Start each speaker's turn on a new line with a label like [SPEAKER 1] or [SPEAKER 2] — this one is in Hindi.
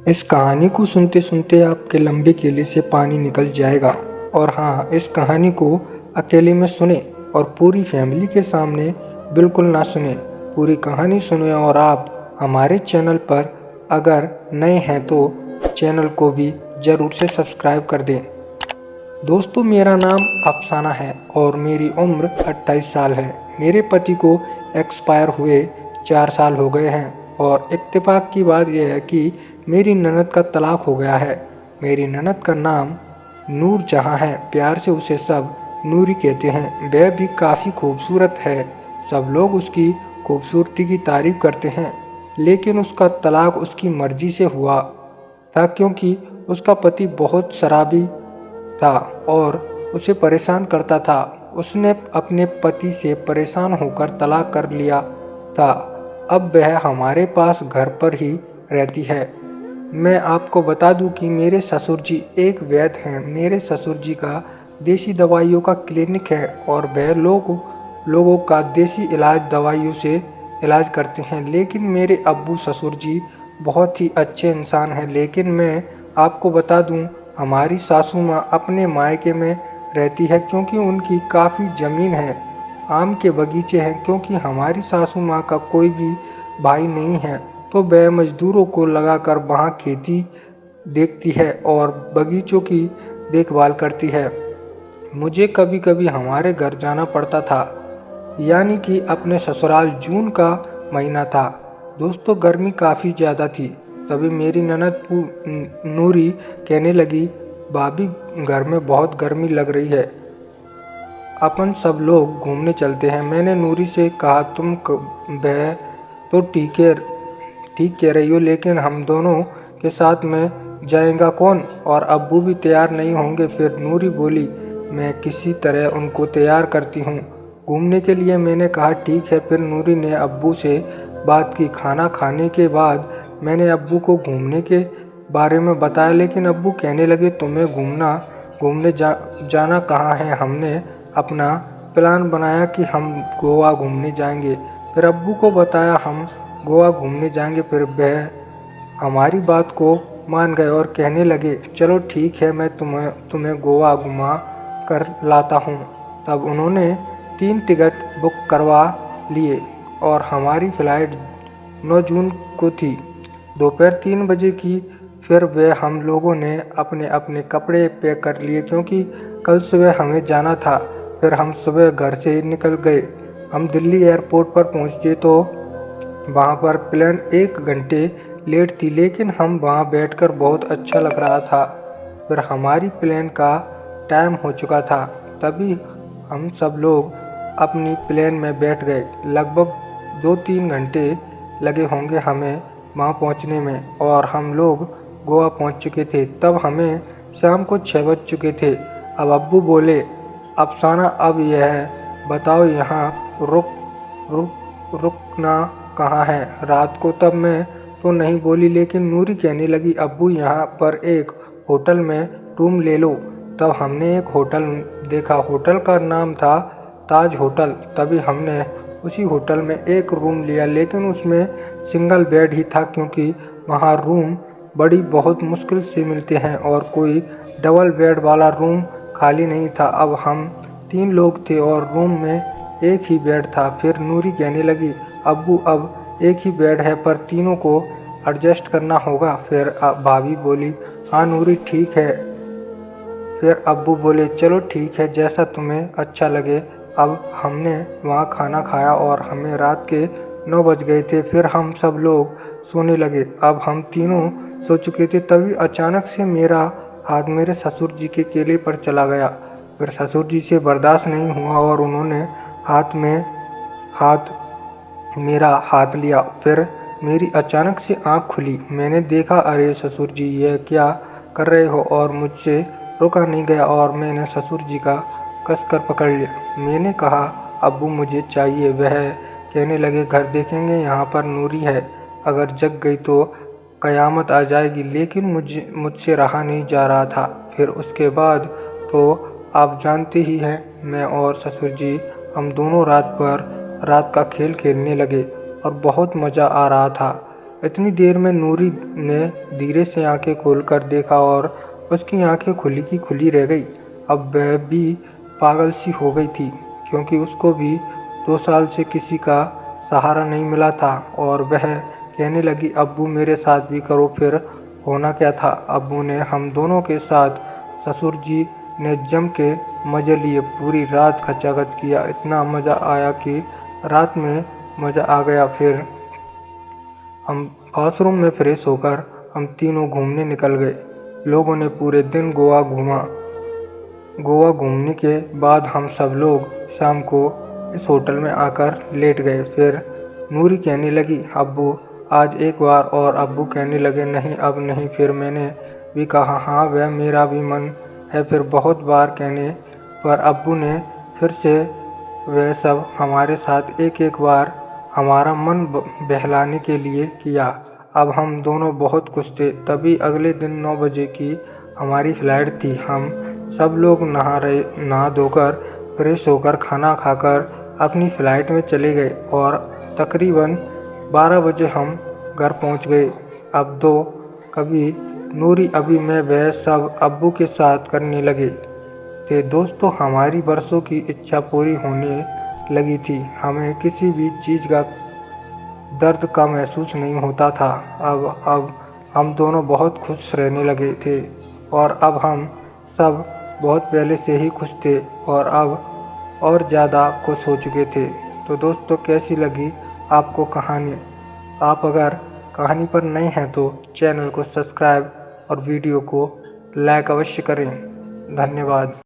[SPEAKER 1] इस कहानी को सुनते सुनते आपके लंबे केले से पानी निकल जाएगा। और हाँ, इस कहानी को अकेले में सुने और पूरी फैमिली के सामने बिल्कुल ना सुने। पूरी कहानी सुने और आप हमारे चैनल पर अगर नए हैं तो चैनल को भी ज़रूर से सब्सक्राइब कर दें। दोस्तों, मेरा नाम अफसाना है और मेरी उम्र 28 साल है। मेरे पति को एक्सपायर हुए 4 साल हो गए हैं और इत्तेफाक की बात यह है कि मेरी ननद का तलाक हो गया है। मेरी ननद का नाम नूर जहाँ है, प्यार से उसे सब नूरी कहते हैं। वह भी काफ़ी खूबसूरत है, सब लोग उसकी खूबसूरती की तारीफ करते हैं। लेकिन उसका तलाक उसकी मर्जी से हुआ था क्योंकि उसका पति बहुत शराबी था और उसे परेशान करता था। उसने अपने पति से परेशान होकर तलाक कर लिया था। अब वह हमारे पास घर पर ही रहती है। मैं आपको बता दूं कि मेरे ससुर जी एक वैद्य हैं। मेरे ससुर जी का देसी दवाइयों का क्लिनिक है और वह लोगों का देसी इलाज दवाइयों से इलाज करते हैं। लेकिन मेरे अब्बू ससुर जी बहुत ही अच्छे इंसान हैं। लेकिन मैं आपको बता दूं, हमारी सासू माँ अपने मायके में रहती है क्योंकि उनकी काफ़ी ज़मीन है, आम के बगीचे हैं। क्योंकि हमारी सासू माँ का कोई भी भाई नहीं है तो वह मज़दूरों को लगाकर वहाँ खेती देखती है और बगीचों की देखभाल करती है। मुझे कभी कभी हमारे घर जाना पड़ता था, यानी कि अपने ससुराल। जून का महीना था दोस्तों, गर्मी काफ़ी ज़्यादा थी। तभी मेरी ननद नूरी कहने लगी, भाभी घर में बहुत गर्मी लग रही है, अपन सब लोग घूमने चलते हैं। मैंने नूरी से कहा, वह तो ठीक कह रही हो, लेकिन हम दोनों के साथ में जाएगा कौन? और अब्बू भी तैयार नहीं होंगे। फिर नूरी बोली, मैं किसी तरह उनको तैयार करती हूँ घूमने के लिए। मैंने कहा ठीक है। फिर नूरी ने अब्बू से बात की। खाना खाने के बाद मैंने अब्बू को घूमने के बारे में बताया, लेकिन अब्बू कहने लगे, तुम्हें घूमने जाना कहाँ है? हमने अपना प्लान बनाया कि हम गोवा घूमने जाएंगे। फिर अब्बू को बताया हम गोवा घूमने जाएंगे। फिर वह हमारी बात को मान गए और कहने लगे, चलो ठीक है, मैं तुम्हें गोवा घुमा कर लाता हूँ। तब उन्होंने 3 टिकट बुक करवा लिए और हमारी फ़्लाइट 9 जून को थी, दोपहर 3 बजे की। फिर वह हम लोगों ने अपने अपने कपड़े पैक कर लिए क्योंकि कल सुबह हमें जाना था। फिर हम सुबह घर से निकल गए। हम दिल्ली एयरपोर्ट पर पहुँचे तो वहाँ पर प्लेन 1 घंटे लेट थी, लेकिन हम वहाँ बैठकर बहुत अच्छा लग रहा था। फिर हमारी प्लेन का टाइम हो चुका था, तभी हम सब लोग अपनी प्लेन में बैठ गए। लगभग 2-3 घंटे लगे होंगे हमें वहाँ पहुँचने में और हम लोग गोवा पहुँच चुके थे। तब हमें शाम को 6 बज चुके थे। अब अब्बू बोले, अफसाना अब यह बताओ यहाँ रुकना कहाँ है रात को? तब मैं तो नहीं बोली, लेकिन नूरी कहने लगी, अब्बू यहाँ पर एक होटल में रूम ले लो। तब हमने एक होटल देखा, होटल का नाम था ताज होटल। तभी हमने उसी होटल में एक रूम लिया, लेकिन उसमें सिंगल बेड ही था क्योंकि वहाँ रूम बहुत मुश्किल से मिलते हैं और कोई डबल बेड वाला रूम खाली नहीं था। अब हम 3 लोग थे और रूम में एक ही बेड था। फिर नूरी कहने लगी, अब्बू अब एक ही बेड है पर तीनों को एडजस्ट करना होगा। फिर भाभी बोली, हाँ नूरी ठीक है। फिर अब्बू बोले, चलो ठीक है, जैसा तुम्हें अच्छा लगे। अब हमने वहाँ खाना खाया और हमें रात के 9 बज गए थे। फिर हम सब लोग सोने लगे। अब हम तीनों सो चुके थे, तभी अचानक से मेरा हाथ मेरे ससुर जी के केले पर चला गया। फिर ससुर जी से बर्दाश्त नहीं हुआ और उन्होंने मेरा हाथ लिया। फिर मेरी अचानक से आँख खुली। मैंने देखा, अरे ससुर जी, यह क्या कर रहे हो? और मुझसे रुका नहीं गया और मैंने ससुर जी का कसकर पकड़ लिया। मैंने कहा, अब्बू मुझे चाहिए। वह कहने लगे, घर देखेंगे, यहाँ पर नूरी है, अगर जग गई तो कयामत आ जाएगी। लेकिन मुझसे रहा नहीं जा रहा था। फिर उसके बाद तो आप जानते ही हैं, मैं और ससुर जी हम दोनों रात का खेल खेलने लगे और बहुत मज़ा आ रहा था। इतनी देर में नूरी ने धीरे से आंखें खोलकर देखा और उसकी आंखें खुली की खुली रह गई। अब वह भी पागल सी हो गई थी, क्योंकि उसको भी 2 साल से किसी का सहारा नहीं मिला था। और वह कहने लगी, अब्बू मेरे साथ भी करो। फिर होना क्या था, अब्बू ने हम दोनों के साथ ससुर जी ने जम के मज़े लिए। पूरी रात खचाखच किया, इतना मज़ा आया कि रात में मज़ा आ गया। फिर हम वॉशरूम में फ्रेश होकर हम तीनों घूमने निकल गए। लोगों ने पूरे दिन गोवा घूमा। गोवा घूमने के बाद हम सब लोग शाम को इस होटल में आकर लेट गए। फिर नूरी कहने लगी, अब्बू आज एक बार और। अब्बू कहने लगे, नहीं अब नहीं। फिर मैंने भी कहा, हाँ वह मेरा भी मन है। फिर बहुत बार कहने पर अब्बू ने फिर से वह सब हमारे साथ एक एक बार हमारा मन बहलाने के लिए किया। अब हम दोनों बहुत खुश थे। तभी अगले दिन 9 बजे की हमारी फ्लाइट थी। हम सब लोग नहा धोकर फ्रेश होकर खाना खाकर अपनी फ़्लाइट में चले गए और तकरीबन 12 बजे हम घर पहुंच गए। अब तो कभी नूरी अभी मैं वह सब अब्बू के साथ करने लगे थे। दोस्तों, हमारी बरसों की इच्छा पूरी होने लगी थी। हमें किसी भी चीज़ का दर्द का महसूस नहीं होता था। अब हम दोनों बहुत खुश रहने लगे थे और अब हम सब बहुत पहले से ही खुश थे और अब और ज़्यादा खुश हो चुके थे। तो दोस्तों, कैसी लगी आपको कहानी? आप अगर कहानी पर नए हैं तो चैनल को सब्सक्राइब और वीडियो को लाइक अवश्य करें। धन्यवाद।